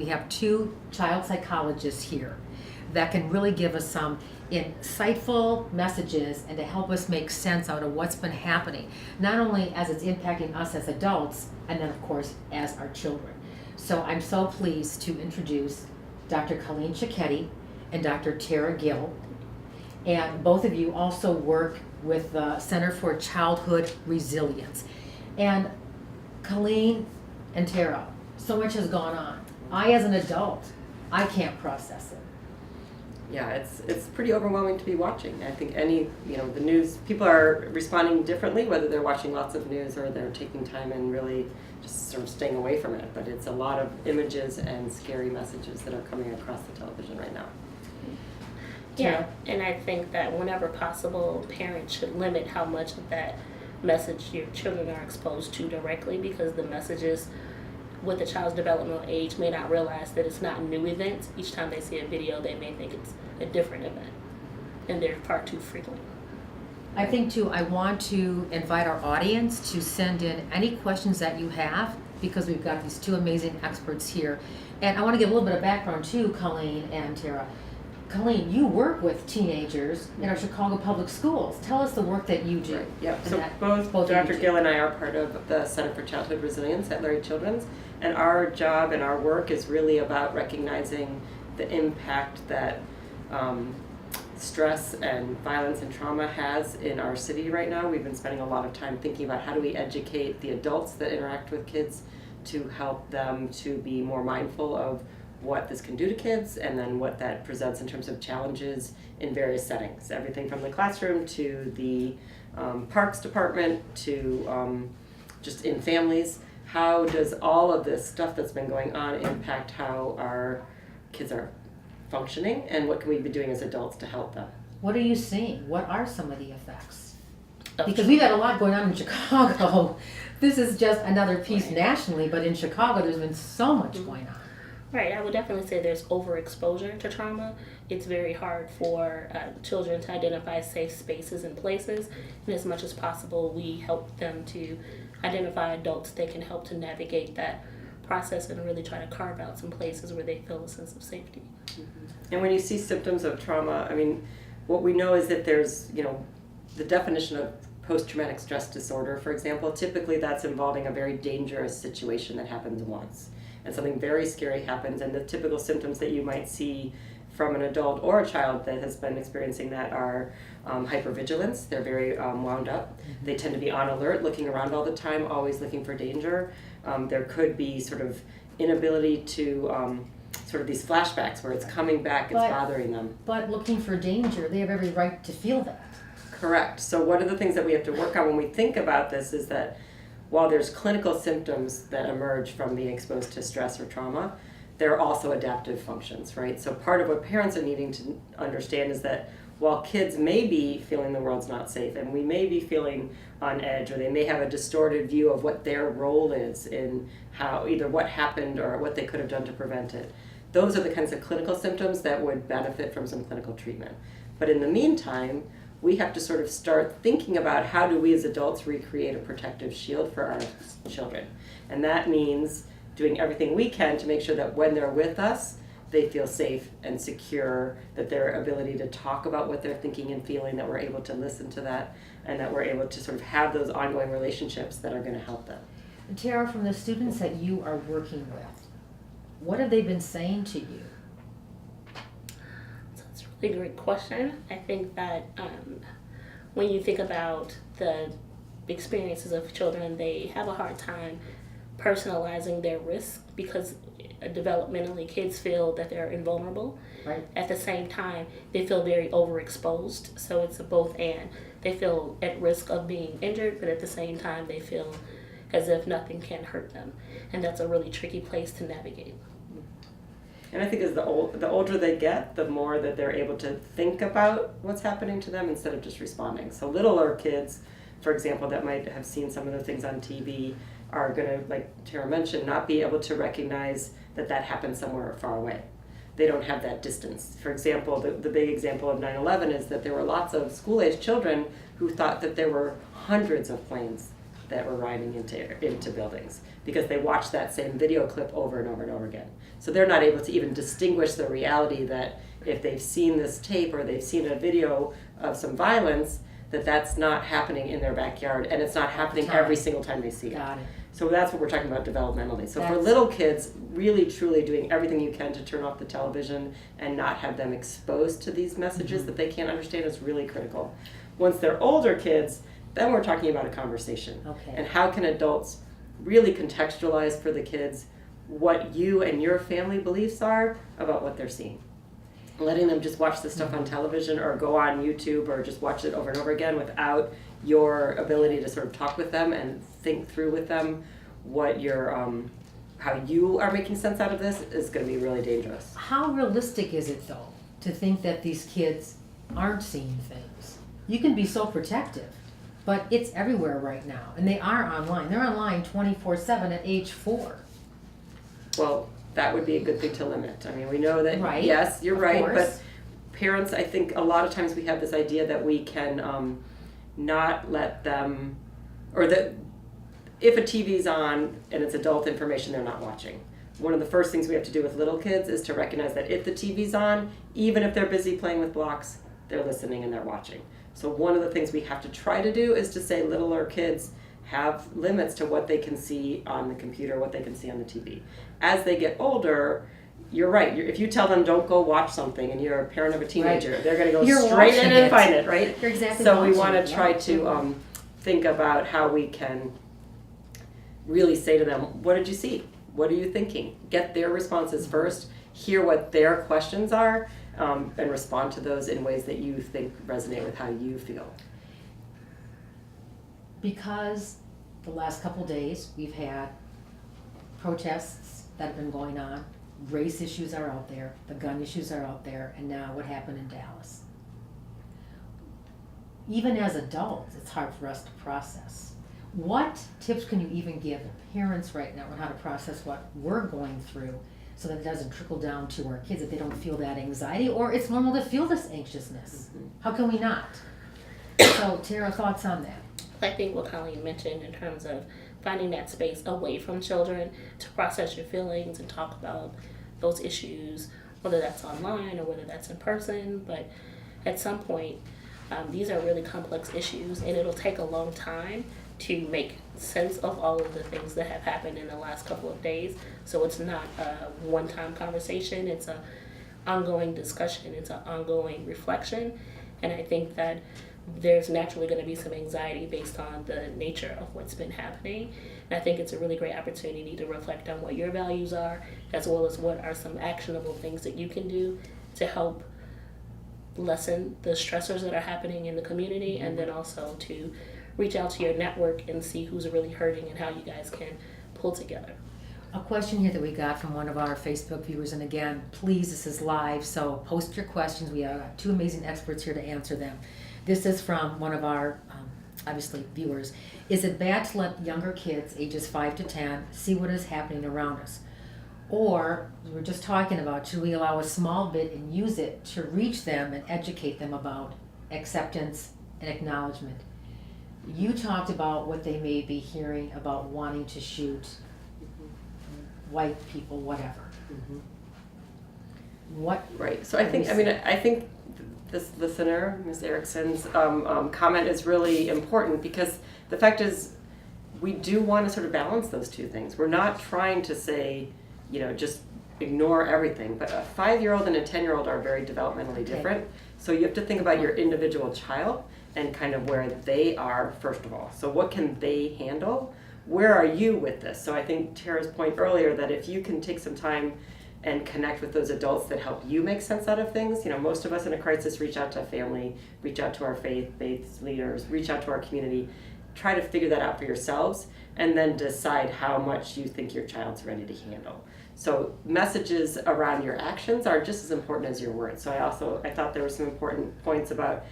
We have two child psychologists here that can really give us some insightful messages and to help us make sense out of what's been happening, not only as it's impacting us as adults, and then of course as our children. So I'm so pleased to introduce Dr. Colleen Cicchetti and Dr. Tara Gill. And both of you also work with the Center for Childhood Resilience. And Colleen and Tara, so much has gone on. I, as an adult, I can't process it. Yeah, it's pretty overwhelming to be watching. I think the news, people are responding differently, whether they're watching lots of news or they're taking time and really just sort of staying away from it. But it's a lot of images and scary messages that are coming across the television right now. Yeah, and I think that whenever possible, parents should limit how much of that message your children are exposed to directly, because the messages with the child's developmental age may not realize that it's not new events. Each time they see a video, they may think it's a different event, and they're far too frequent. I think too, I want to invite our audience to send in any questions that you have, because we've got these two amazing experts here. And I want to give a little bit of background too, Colleen and Tara. Colleen, you work with teenagers in our Chicago public schools. Tell us the work that you do. Right. Yep. So both Dr. Gill and I are part of the Center for Childhood Resilience at Lurie Children's, and our job and our work is really about recognizing the impact that stress and violence and trauma has in our city right now. We've been spending a lot of time thinking about how do we educate the adults that interact with kids to help them to be more mindful of what this can do to kids, and then what that presents in terms of challenges in various settings. Everything from the classroom to the parks department to just in families. How does all of this stuff that's been going on impact how our kids are functioning, and what can we be doing as adults to help them? What are you seeing? What are some of the effects? Because we've had a lot going on in Chicago. This is just another piece nationally, but in Chicago there's been so much going on. Right, I would definitely say there's overexposure to trauma. It's very hard for children to identify safe spaces and places, and as much as possible we help them to identify adults that can help to navigate that process and really try to carve out some places where they feel a sense of safety. Mm-hmm. And when you see symptoms of trauma, I mean, what we know is that there's, the definition of post-traumatic stress disorder, for example, typically that's involving a very dangerous situation that happens once. And something very scary happens, and the typical symptoms that you might see from an adult or a child that has been experiencing that are hypervigilance. They're very wound up. Mm-hmm. They tend to be on alert, looking around all the time, always looking for danger. There could be sort of inability to sort of these flashbacks where it's coming back, it's bothering them. But looking for danger, they have every right to feel that. Correct. So one of the things that we have to work on when we think about this is that while there's clinical symptoms that emerge from being exposed to stress or trauma, there are also adaptive functions, right? So part of what parents are needing to understand is that while kids may be feeling the world's not safe, and we may be feeling on edge, or they may have a distorted view of what their role is in how either what happened or what they could have done to prevent it, those are the kinds of clinical symptoms that would benefit from some clinical treatment. But in the meantime, we have to sort of start thinking about how do we as adults recreate a protective shield for our children. And that means doing everything we can to make sure that when they're with us, they feel safe and secure, that their ability to talk about what they're thinking and feeling, that we're able to listen to that, and that we're able to sort of have those ongoing relationships that are going to help them. Tara, from the students that you are working with, what have they been saying to you? A great question. I think that when you think about the experiences of children, they have a hard time personalizing their risk, because developmentally kids feel that they're invulnerable. Right. At the same time, they feel very overexposed, so it's a both and. They feel at risk of being injured, but at the same time they feel as if nothing can hurt them, and that's a really tricky place to navigate. And I think as the older they get, the more that they're able to think about what's happening to them instead of just responding. So littler kids, for example, that might have seen some of the things on TV are going to, like Tara mentioned, not be able to recognize that that happened somewhere far away. They don't have that distance. For example, the big example of 9/11 is that there were lots of school-age children who thought that there were hundreds of planes that were riding into buildings because they watch that same video clip over and over and over again. So they're not able to even distinguish the reality that if they've seen this tape or they've seen a video of some violence, that's not happening in their backyard, and it's not happening every single time they see it. Got it. So that's what we're talking about developmentally. So for That's- little kids, really truly doing everything you can to turn off the television and not have them exposed to these messages that they can't understand is really critical. Once they're older kids, then we're talking about a conversation. Okay. And how can adults really contextualize for the kids what you and your family beliefs are about what they're seeing. Letting them just watch this stuff on television or go on YouTube or just watch it over and over again without your ability to sort of talk with them and think through with them what your how you are making sense out of this is going to be really dangerous. How realistic is it though to think that these kids aren't seeing things? You can be so protective, but it's everywhere right now, and they are online. They're online 24/7 at age 4. Well, that would be a good thing to limit. I mean, we know that, Right, yes, you're of right, course. but parents, I think a lot of times we have this idea that we can not let them, or that if a TV's on and it's adult information, they're not watching. One of the first things we have to do with little kids is to recognize that if the TV's on, even if they're busy playing with blocks, they're listening and they're watching. So one of the things we have to try to do is to say littler kids have limits to what they can see on the computer, what they can see on the TV. As they get older, you're right. If you tell them don't go watch something and you're a parent of a teenager, Right. they're going to go You're straight in watching and it. find it, right? You're exactly So we watching want it, to try yeah. to think about how we can really say to them, what did you see? What are you thinking? Get their responses first, hear what their questions are, and respond to those in ways that you think resonate with how you feel. Because the last couple days we've had protests that have been going on, race issues are out there, the gun issues are out there, and now what happened in Dallas. Even as adults, it's hard for us to process. What tips can you even give parents right now on how to process what we're going through so that it doesn't trickle down to our kids, that they don't feel that anxiety, or it's normal to feel this anxiousness? How can we not? So Tara, thoughts on that? I think what Colleen mentioned in terms of finding that space away from children to process your feelings and talk about those issues, whether that's online or whether that's in person. But at some point, these are really complex issues, and it'll take a long time to make sense of all of the things that have happened in the last couple of days. So it's not a one-time conversation, it's an ongoing discussion, it's an ongoing reflection. And I think that there's naturally going to be some anxiety based on the nature of what's been happening. And I think it's a really great opportunity to reflect on what your values are, as well as what are some actionable things that you can do to help lessen the stressors that are happening in the community, and then also to reach out to your network and see who's really hurting and how you guys can pull together. A question here that we got from one of our Facebook viewers, and again, please, this is live, so post your questions. We have 2 amazing experts here to answer them. This is from one of our, obviously, viewers. Is it bad to let younger kids, ages 5 to 10, see what is happening around us? Or, we were just talking about, should we allow a small bit and use it to reach them and educate them about acceptance and acknowledgement? You talked about what they may be hearing about wanting to shoot white people, whatever. What? Right. So I think this listener, Ms. Erickson's comment is really important, because the fact is we do want to sort of balance those two things. We're not trying to say, just ignore everything, but a 5-year-old and a 10-year-old are very developmentally different. So you have to think about your individual child and kind of where they are, first of all. So what can they handle? Where are you with this? So I think Tara's point earlier, that if you can take some time and connect with those adults that help you make sense out of things. Most of us in a crisis reach out to family, reach out to our faith leaders, reach out to our community, try to figure that out for yourselves, and then decide how much you think your child's ready to handle. So messages around your actions are just as important as your words. So I thought there were some important points about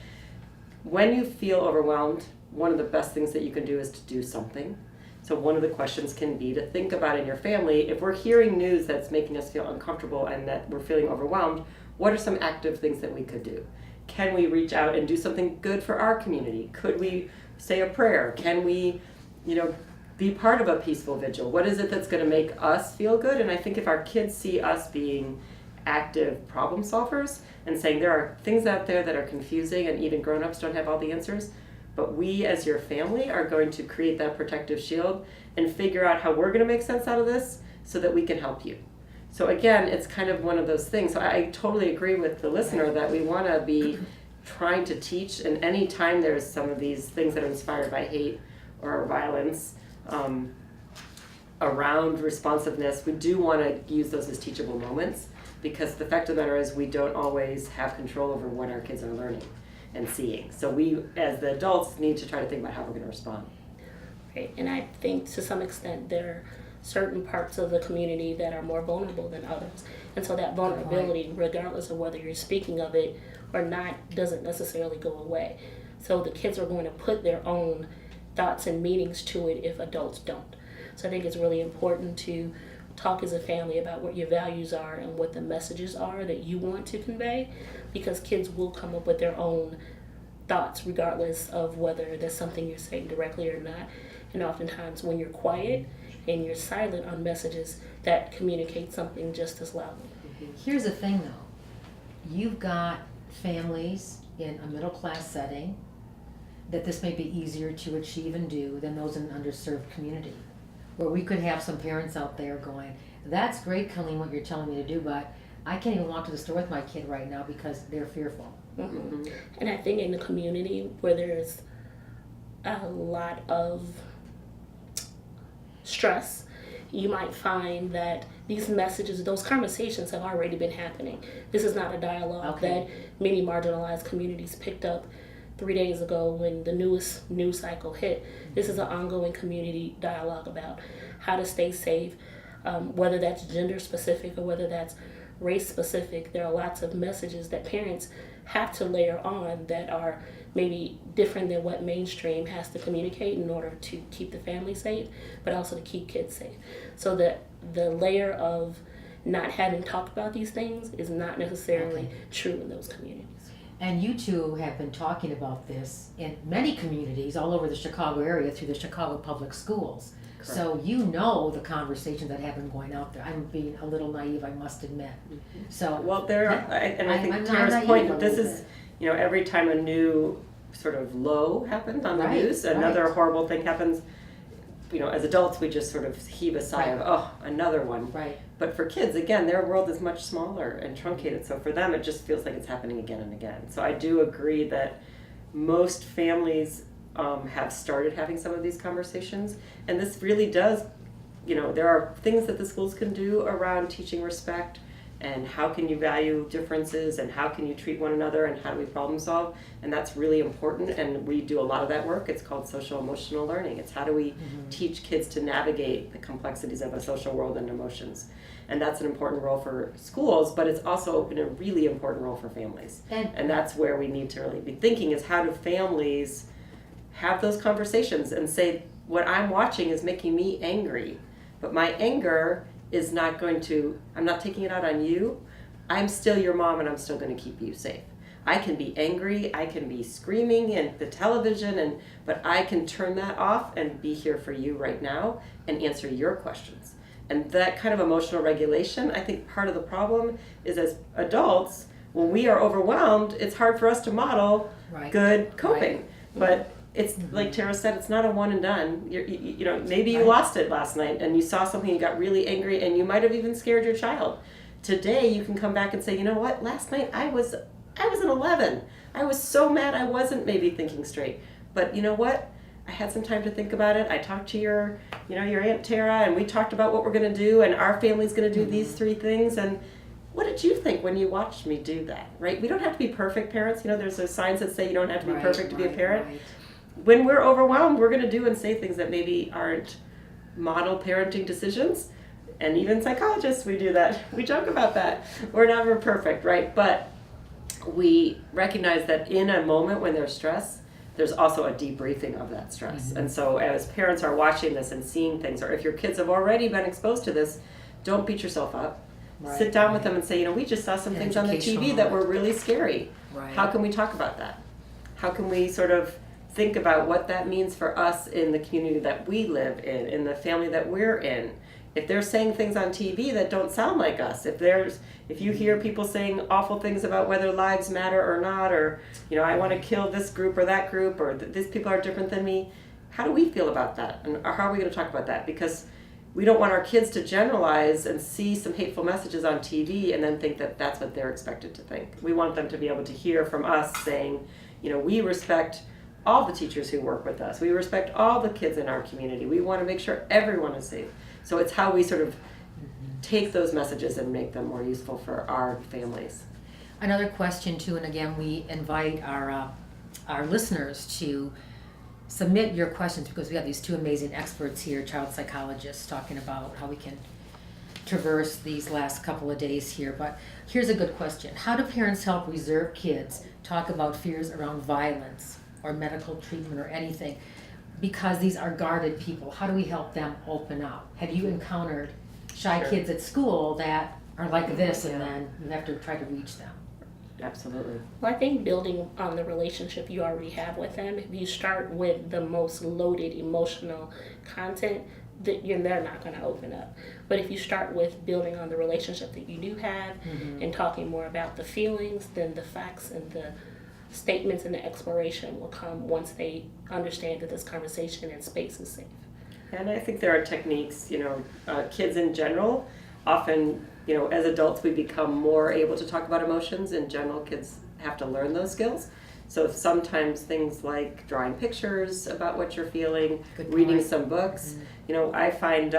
when you feel overwhelmed, one of the best things that you can do is to do something. So one of the questions can be to think about in your family, if we're hearing news that's making us feel uncomfortable and that we're feeling overwhelmed, what are some active things that we could do? Can we reach out and do something good for our community? Could we say a prayer? Can we be part of a peaceful vigil. What is it that's going to make us feel good? And I think if our kids see us being active problem solvers and saying there are things out there that are confusing and even grown-ups don't have all the answers, but we as your family are going to create that protective shield and figure out how we're going to make sense out of this so that we can help you. So again, it's kind of one of those things. So I totally agree with the listener that we want to be trying to teach, and any time there's some of these things that are inspired by hate or violence, around responsiveness, we do want to use those as teachable moments, because the fact of the matter is we don't always have control over what our kids are learning and seeing. So we, as the adults, need to try to think about how we're going to respond. Right, and I think to some extent there are certain parts of the community that are more vulnerable than others. And so that vulnerability, regardless of whether you're speaking of it or not, doesn't necessarily go away. So the kids are going to put their own thoughts and meanings to it if adults don't. So I think it's really important to talk as a family about what your values are and what the messages are that you want to convey, because kids will come up with their own thoughts regardless of whether there's something you're saying directly or not. And oftentimes when you're quiet and you're silent on messages, that communicate something just as loudly. Here's the thing though, you've got families in a middle class setting that this may be easier to achieve and do than those in an underserved community, where we could have some parents out there going, that's great, Colleen, what you're telling me to do, but I can't even walk to the store with my kid right now because they're fearful. Mm-hmm. And I think in the community where there's a lot of stress, you might find that these messages, those conversations have already been happening. This is not a dialogue that many marginalized communities picked up 3 days ago when the newest news cycle hit. This is an ongoing community dialogue about how to stay safe, whether that's gender specific or whether that's race specific. There are lots of messages that parents have to layer on that are maybe different than what mainstream has to communicate in order to keep the family safe, but also to keep kids safe. So that the layer of not having talked about these things is not necessarily true in those communities. And you two have been talking about this in many communities all over the Chicago area through the Chicago Public Schools. Correct. So you know the conversations that have been going out there. I'm being a little naive, I must admit. Mm-hmm. So well, there are, I think Tara's point, this is, every time a new sort of low happens on the news, another horrible thing happens, as adults we just sort of heave a sigh of, oh, another one. Right. But for kids, again, their world is much smaller and truncated. So for them, it just feels like it's happening again and again. So I do agree that most families have started having some of these conversations. And this really does, there are things that the schools can do around teaching respect and how can you value differences and how can you treat one another and how do we problem solve. And that's really important. And we do a lot of that work. It's called social emotional learning. It's how do we teach kids to navigate the complexities of a social world and emotions. And that's an important role for schools, but it's also been a really important role for families. And that's where we need to really be thinking is how do families have those conversations and say, what I'm watching is making me angry, but my anger is not I'm not taking it out on you. I'm still your mom and I'm still going to keep you safe. I can be angry, I can be screaming at the television, but I can turn that off and be here for you right now and answer your questions. And that kind of emotional regulation, I think part of the problem is as adults, when we are overwhelmed, it's hard for us to model good coping. But it's like Tara said, it's not a one and done. Maybe you lost it last night and you saw something, you got really angry, and you might have even scared your child. Today, you can come back and say, you know what? Last night I was an 11. I was so mad I wasn't maybe thinking straight. But you know what? I had some time to think about it. I talked to your Aunt Tara, and we talked about what we're going to do, and our family's going to do these 3 things. And what did you think when you watched me do that? Right? We don't have to be perfect parents. There's those signs that say you don't have to be perfect to be a parent. Right. When we're overwhelmed, we're going to do and say things that maybe aren't model parenting decisions. And even psychologists, we do that. We joke about that. We're never perfect, right? But we recognize that in a moment when there's stress, there's also a debriefing of that stress. And so as parents are watching this and seeing things, or if your kids have already been exposed to this, don't beat yourself up. Sit down with them and say, we just saw some things on the TV that were really scary. How can we talk about that? How can we sort of think about what that means for us in the community that we live in the family that we're in. If they're saying things on TV that don't sound like us, if you hear people saying awful things about whether lives matter or not, or I want to kill this group or that group, or these people are different than me, how do we feel about that? And how are we going to talk about that? Because we don't want our kids to generalize and see some hateful messages on TV and then think that that's what they're expected to think. We want them to be able to hear from us saying, we respect all the teachers who work with us. We respect all the kids in our community. We want to make sure everyone is safe. So it's how we sort of take those messages and make them more useful for our families. Another question too, and again, we invite our listeners to submit your questions, because we have these two amazing experts here, child psychologists, talking about how we can traverse these last couple of days here. But here's a good question. How do parents help reserved kids talk about fears around violence or medical treatment or anything? Because these are guarded people. How do we help them open up? Have you encountered shy Sure. kids at school that are like this, and then you have to try to reach them? Absolutely. Well, I think building on the relationship you already have with them, if you start with the most loaded emotional content, they're not going to open up. But if you start with building on the relationship that you do have and talking more about the feelings, then the facts and the statements and the exploration will come once they understand that this conversation and space is safe. And I think there are techniques, kids in general, often, as adults we become more able to talk about emotions. In general, kids have to learn those skills. So sometimes things like drawing pictures about what you're feeling, reading some books. I find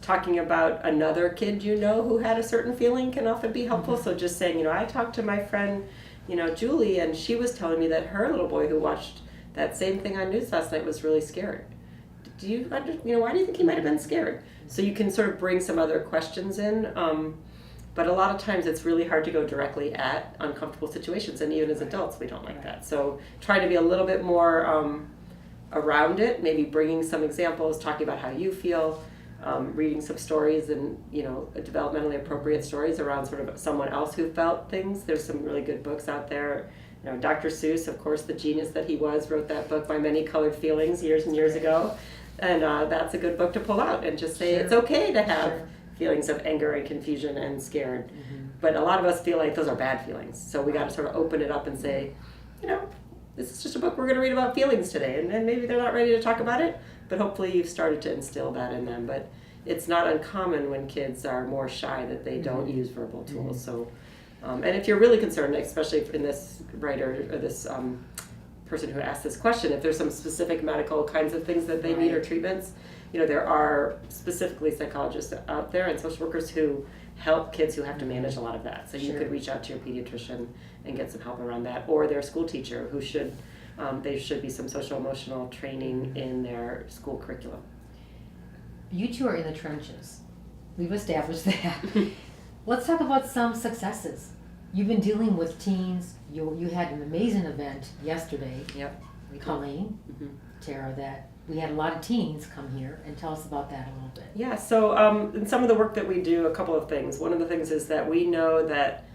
talking about another kid who had a certain feeling can often be helpful. So just saying, I talked to my friend, Julie, and she was telling me that her little boy who watched that same thing on news last night was really scared. Why do you think he might have been scared? So you can sort of bring some other questions in, but a lot of times it's really hard to go directly at uncomfortable situations, and even as adults we don't like that. So try to be a little bit more around it, maybe bringing some examples, talking about how you feel, reading some stories and developmentally appropriate stories around sort of someone else who felt things. There's some really good books out there. Dr. Seuss, of course, the genius that he was, wrote that book, My Many Colored Feelings, years and years ago. And that's a good book to pull out and just say it's okay to have feelings of anger and confusion and scared. But a lot of us feel like those are bad feelings. So we got to sort of open it up and say, this is just a book we're going to read about feelings today. And maybe they're not ready to talk about it, but hopefully you've started to instill that in them. But it's not uncommon when kids are more shy that they don't use verbal tools. So, and if you're really concerned, especially in this writer or this person who asked this question, if there's some specific medical kinds of things that they need or treatments, there are specifically psychologists out there and social workers who help kids who have to manage a lot of that. So you could reach out to your pediatrician and get some help around that, or their school teacher who there should be some social emotional training in their school curriculum. You two are in the trenches. We've established that. Let's talk about some successes. You've been dealing with teens. You had an amazing event yesterday. Yep. Colleen, Tara, that we had a lot of teens come here, and tell us about that a little bit. Yeah, so in some of the work that we do, a couple of things. One of the things is that we know that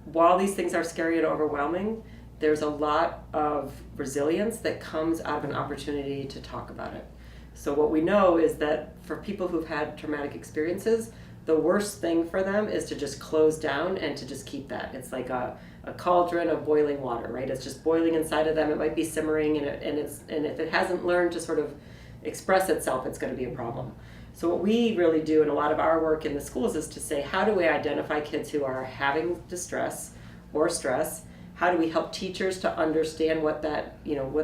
while these things are scary and overwhelming, there's a lot of resilience that comes out of an opportunity to talk about it. So what we know is that for people who've had traumatic experiences, the worst thing for them is to just close down and to just keep that. It's like a cauldron of boiling water, right? It's just boiling inside of them. It might be simmering, and if it hasn't learned to sort of express itself, it's going to be a problem. So what we really do in a lot of our work in the schools is to say, how do we identify kids who are having distress or stress? How do we help teachers to understand what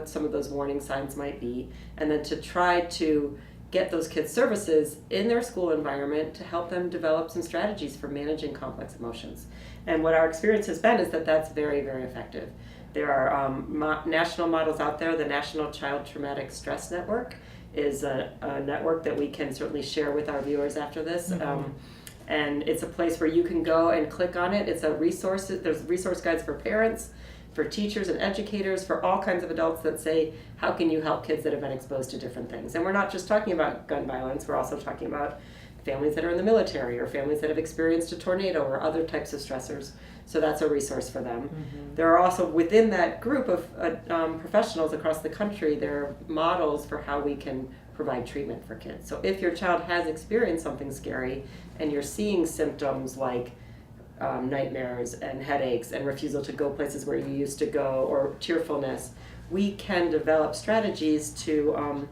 some of those warning signs might be, and then to try to get those kids services in their school environment to help them develop some strategies for managing complex emotions. And what our experience has been is that that's very, very effective. There are national models out there. The National Child Traumatic Stress Network is a network that we can certainly share with our viewers after this. And it's a place where you can go and click on it. It's a resource. There's resource guides for parents, for teachers and educators, for all kinds of adults that say, how can you help kids that have been exposed to different things? And we're not just talking about gun violence. We're also talking about families that are in the military or families that have experienced a tornado or other types of stressors. So that's a resource for them. Mm-hmm. There are also within that group of professionals across the country, there are models for how we can provide treatment for kids. So if your child has experienced something scary and you're seeing symptoms like nightmares and headaches and refusal to go places where you used to go or tearfulness, we can develop strategies to,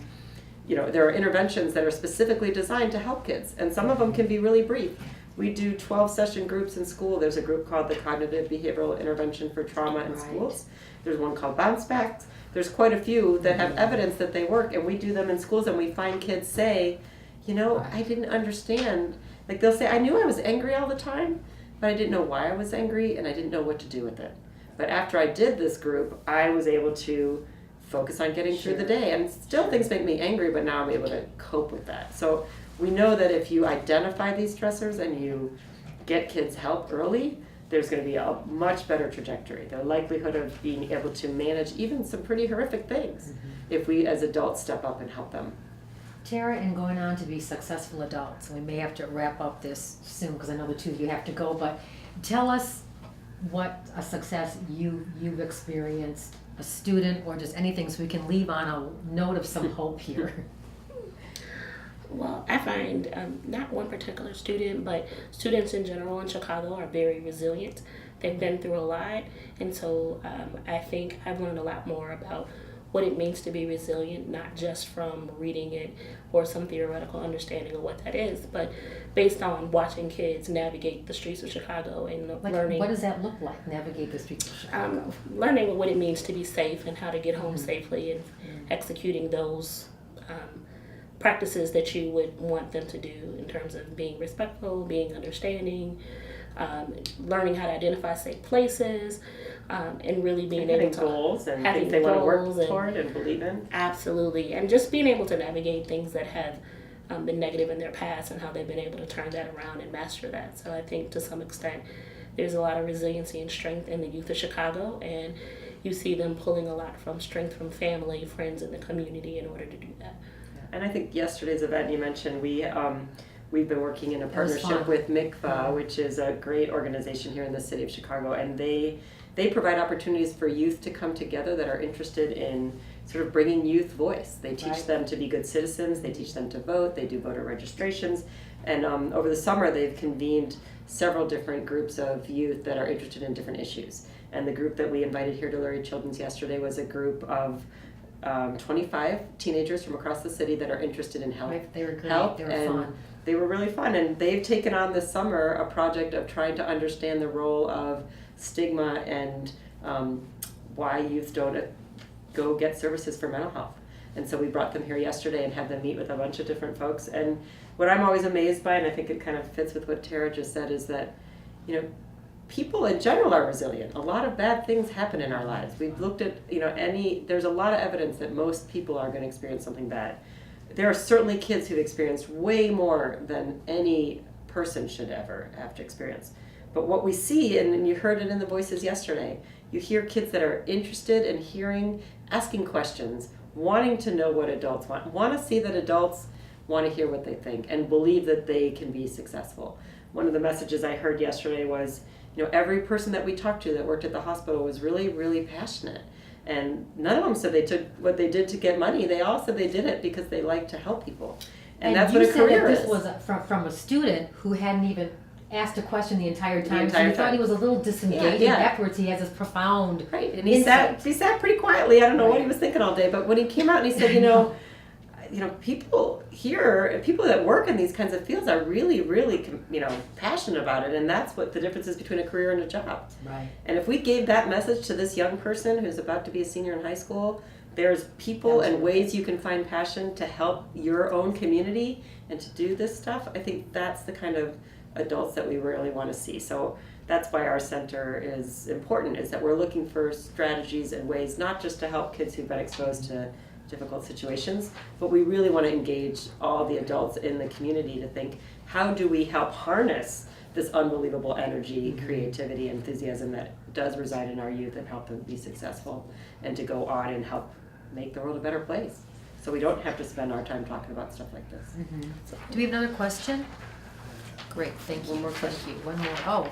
there are interventions that are specifically designed to help kids, and some of them can be really brief. We do 12-session groups in school. There's a group called the Cognitive Behavioral Intervention for Trauma in Schools. There's one called Bounce Backs. There's quite a few that have evidence that they work, and we do them in schools, and we find kids say, I didn't understand. Like they'll say, I knew I was angry all the time, but I didn't know why I was angry, and I didn't know what to do with it. But after I did this group, I was able to focus on getting through the day. And still things make me angry, but now I'm able to cope with that. So we know that if you identify these stressors and you get kids help early, there's going to be a much better trajectory. The likelihood of being able to manage even some pretty horrific things if we as adults step up and help them. Tara, and going on to be successful adults, we may have to wrap up this soon because I know the two of you have to go, but tell us what a success you've experienced, a student or just anything, so we can leave on a note of some hope here. Well, I find not one particular student, but students in general in Chicago are very resilient. They've been through a lot, and so I think I've learned a lot more about what it means to be resilient, not just from reading it or some theoretical understanding of what that is, but based on watching kids navigate the streets of Chicago and learning. What does that look like, navigate the streets of Chicago? Learning what it means to be safe and how to get home safely and executing those practices that you would want them to do in terms of being respectful, being understanding, learning how to identify safe places, and really being able to goals and things they want to work toward and believe in. Absolutely, and just being able to navigate things that have been negative in their past and how they've been able to turn that around and master that. So I think to some extent there's a lot of resiliency and strength in the youth of Chicago, and you see them pulling a lot from strength from family, friends, and the community in order to do that. And I think yesterday's event you mentioned, we've been working in a partnership with MICVA, which is a great organization here in the city of Chicago, and they provide opportunities for youth to come together that are interested in sort of bringing youth voice. They teach them to be good citizens, they teach them to vote, they do voter registrations, and over the summer they've convened several different groups of youth that are interested in different issues. And the group that we invited here to Lurie Children's yesterday was a group of 25 teenagers from across the city that are interested in health. They were great. Health, they were and fun. They were really fun, and they've taken on this summer a project of trying to understand the role of stigma and why youth don't go get services for mental health. And so we brought them here yesterday and had them meet with a bunch of different folks. And what I'm always amazed by, and I think it kind of fits with what Tara just said, is that, people in general are resilient. A lot of bad things happen in our lives. We've looked at, there's a lot of evidence that most people are going to experience something bad. There are certainly kids who've experienced way more than any person should ever have to experience. But what we see, and you heard it in the voices yesterday, you hear kids that are interested in hearing, asking questions, wanting to know what adults want to see that adults want to hear what they think and believe that they can be successful. One of the messages I heard yesterday was, every person that we talked to that worked at the hospital was really, really passionate. And none of them said they took what they did to get money. They all said they did it because they like to help people. And that's what a career is. You said that this was from a student who hadn't even asked a question the entire time. So you thought he was a little disengaged. Yeah. Afterwards, he has this profound and he sat pretty quietly. I don't know what he was thinking all day. But when he came out and he said, people here, people that work in these kinds of fields are really, really, passionate about it, and that's what the difference is between a career and a job. Right. And if we gave that message to this young person who's about to be a senior in high school, there's people and ways you can find passion to help your own community and to do this stuff. I think that's the kind of adults that we really want to see. So that's why our center is important, is that we're looking for strategies and ways not just to help kids who've been exposed to difficult situations, but we really want to engage all the adults in the community to think, how do we help harness this unbelievable energy, creativity, enthusiasm that does reside in our youth and help them be successful and to go on and help make the world a better place. so we don't have to spend our time talking about stuff like this. Do we have another question? Great, thank you. One more Thank you. One more. Oh,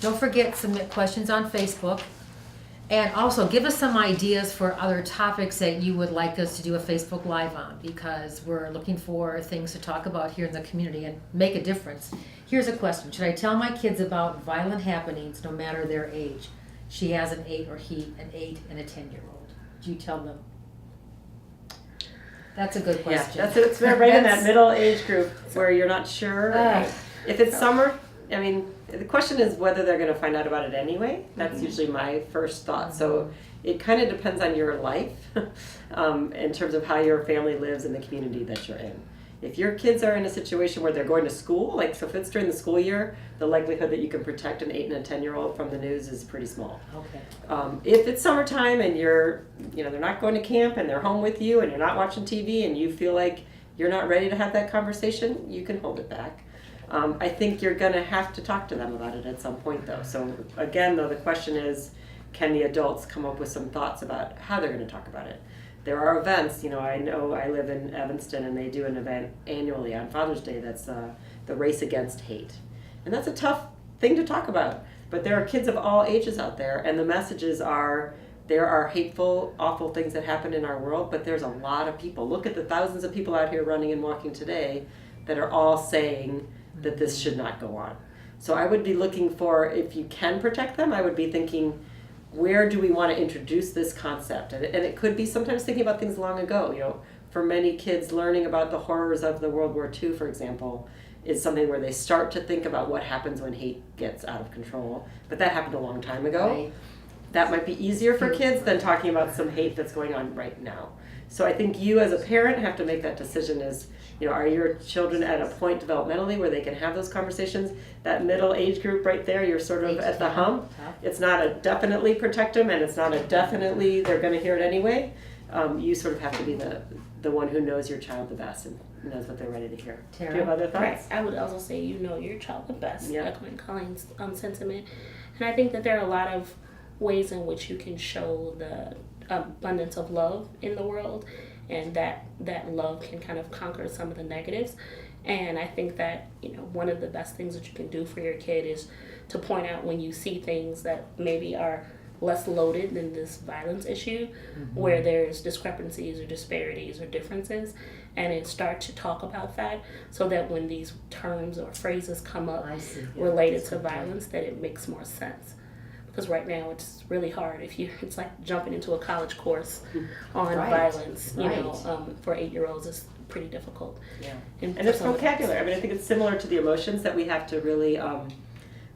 don't forget, submit questions on Facebook. And also, give us some ideas for other topics that you would like us to do a Facebook Live on, because we're looking for things to talk about here in the community and make a difference. Here's a question. Should I tell my kids about violent happenings no matter their age? She has an 8 and a 10-year-old. Do you tell them? That's a good question. Yeah, it's right in that middle age group where you're not sure. If it's summer, I mean, the question is whether they're going to find out about it anyway. That's usually my first thought. So it kind of depends on your life in terms of how your family lives in the community that you're in. If your kids are in a situation where they're going to school, like so if it's during the school year, the likelihood that you can protect an 8 and a 10-year-old from the news is pretty small. Okay. If it's summertime and they're not going to camp and they're home with you and you're not watching TV and you feel like you're not ready to have that conversation, you can hold it back. I think you're going to have to talk to them about it at some point, though. So again, though, the question is, can the adults come up with some thoughts about how they're going to talk about it? There are events, I know I live in Evanston and they do an event annually on Father's Day that's the Race Against Hate. And that's a tough thing to talk about. But there are kids of all ages out there, and the messages are, there are hateful, awful things that happen in our world, but there's a lot of people. Look at the thousands of people out here running and walking today that are all saying that this should not go on. So I would be looking for, if you can protect them, I would be thinking, where do we want to introduce this concept? And it could be sometimes thinking about things long ago. For many kids, learning about the horrors of the World War II, for example, is something where they start to think about what happens when hate gets out of control. But that happened a long time ago. Right. That might be easier for kids than talking about some hate that's going on right now. So I think you as a parent have to make that decision is, are your children at a point developmentally where they can have those conversations? That middle age group right there, you're sort of at the hump. It's not a definitely protect them, and it's not a definitely they're going to hear it anyway. You sort of have to be the one who knows your child the best and knows what they're ready to hear. Tara? Do you have other thoughts? Right. I would also say you know your child the best, Yeah. echoing Colleen's sentiment. And I think that there are a lot of ways in which you can show the abundance of love in the world, and that love can kind of conquer some of the negatives. And I think that, one of the best things that you can do for your kid is to point out when you see things that maybe are less loaded than this violence issue, where there's discrepancies or disparities or differences, and then start to talk about that so that when these terms or phrases come up related to violence, that it makes more sense. Because right now it's really hard. It's like jumping into a college course on violence. For 8-year-olds, it's pretty difficult. Yeah, and it's vocabulary. I mean, I think it's similar to the emotions that we have to really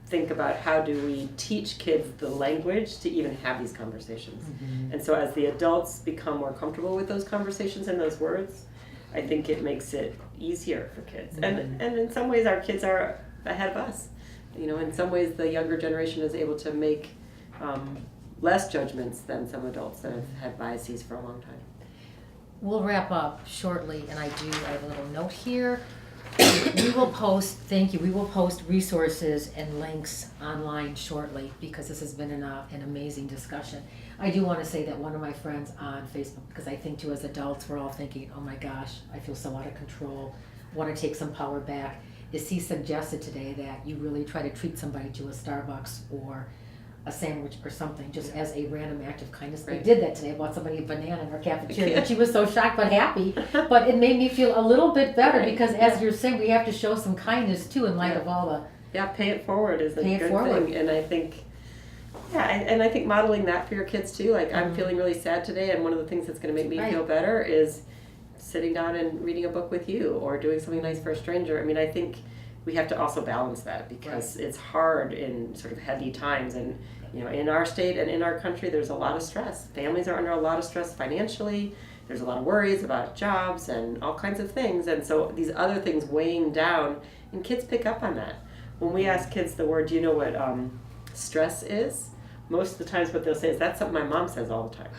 think about. How do we teach kids the language to even have these conversations? And so, as the adults become more comfortable with those conversations and those words, I think it makes it easier for kids. And in some ways, our kids are ahead of us. In some ways, the younger generation is able to make less judgments than some adults that have had biases for a long time. We'll wrap up shortly, and I have a little note here. We will post resources and links online shortly, because this has been an amazing discussion. I do want to say that one of my friends on Facebook, because I think too as adults we're all thinking, oh my gosh, I feel so out of control, want to take some power back, is he suggested today that you really try to treat somebody to a Starbucks or a sandwich or something, just as a random act of kindness. Right. I did that today. I bought somebody a banana in our cafeteria, and she was so shocked but happy. But it made me feel a little bit better, because as you're saying, we have to show some kindness too in light of all the... pay it forward is a good thing. And I think, and I think modeling that for your kids too. Like, I'm feeling really sad today, and one of the things that's going to make me feel better is sitting down and reading a book with you, or doing something nice for a stranger. I mean, I think we have to also balance that, because it's hard in sort of heavy times, and in our state and in our country there's a lot of stress. Families are under a lot of stress financially. There's a lot of worries about jobs and all kinds of things, and so these other things weighing down, and kids pick up on that. When we ask kids the word, do you know what stress is? Most of the times what they'll say is, that's something my mom says all the time.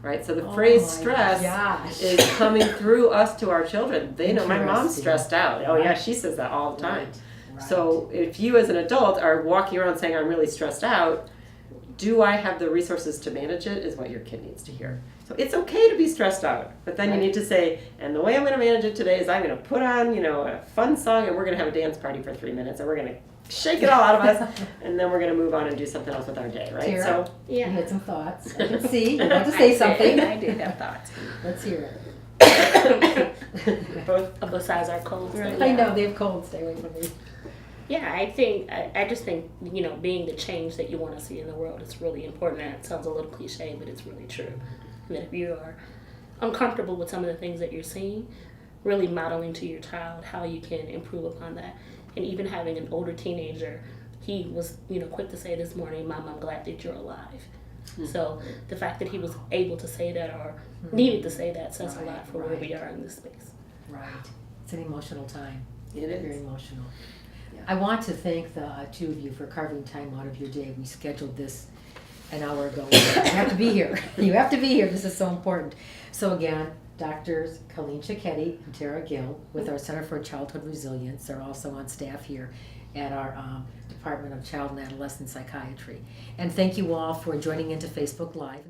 Right? So the phrase stress is coming through us to our children. They know my mom's stressed out. Oh yeah, she says that all the time. Right. So if you as an adult are walking around saying, I'm really stressed out, do I have the resources to manage it is what your kid needs to hear. So it's okay to be stressed out, but then you need to say, and the way I'm going to manage it today is I'm going to put on, a fun song, and we're going to have a dance party for 3 minutes, and we're going to shake it all out of us, and then we're going to move on and do something else with our day, right? Tara? So You had some thoughts. I can see. You want to say something. I did have thoughts. Let's hear both. Besides our colds. it. I know, they have colds. Stay away from me. Yeah, I just think, being the change that you want to see in the world is really important. And it sounds a little cliche, but it's really true. And that if you are uncomfortable with some of the things that you're seeing, really modeling to your child how you can improve upon that. And even having an older teenager, he was, quick to say this morning, Mom, I'm glad that you're alive. Mm-hmm. So the fact that he was able to say that or needed to say that says a lot for where we are in this space. Right. It's an emotional time. It is. Very emotional. Yeah. I want to thank the two of you for carving time out of your day. We scheduled this an hour ago. You have to be here. You have to be here. This is so important. So again, Doctors Colleen Cicchetti and Tara Gill with our Center for Childhood Resilience are also on staff here at our Department of Child and Adolescent Psychiatry. And thank you all for joining into Facebook Live.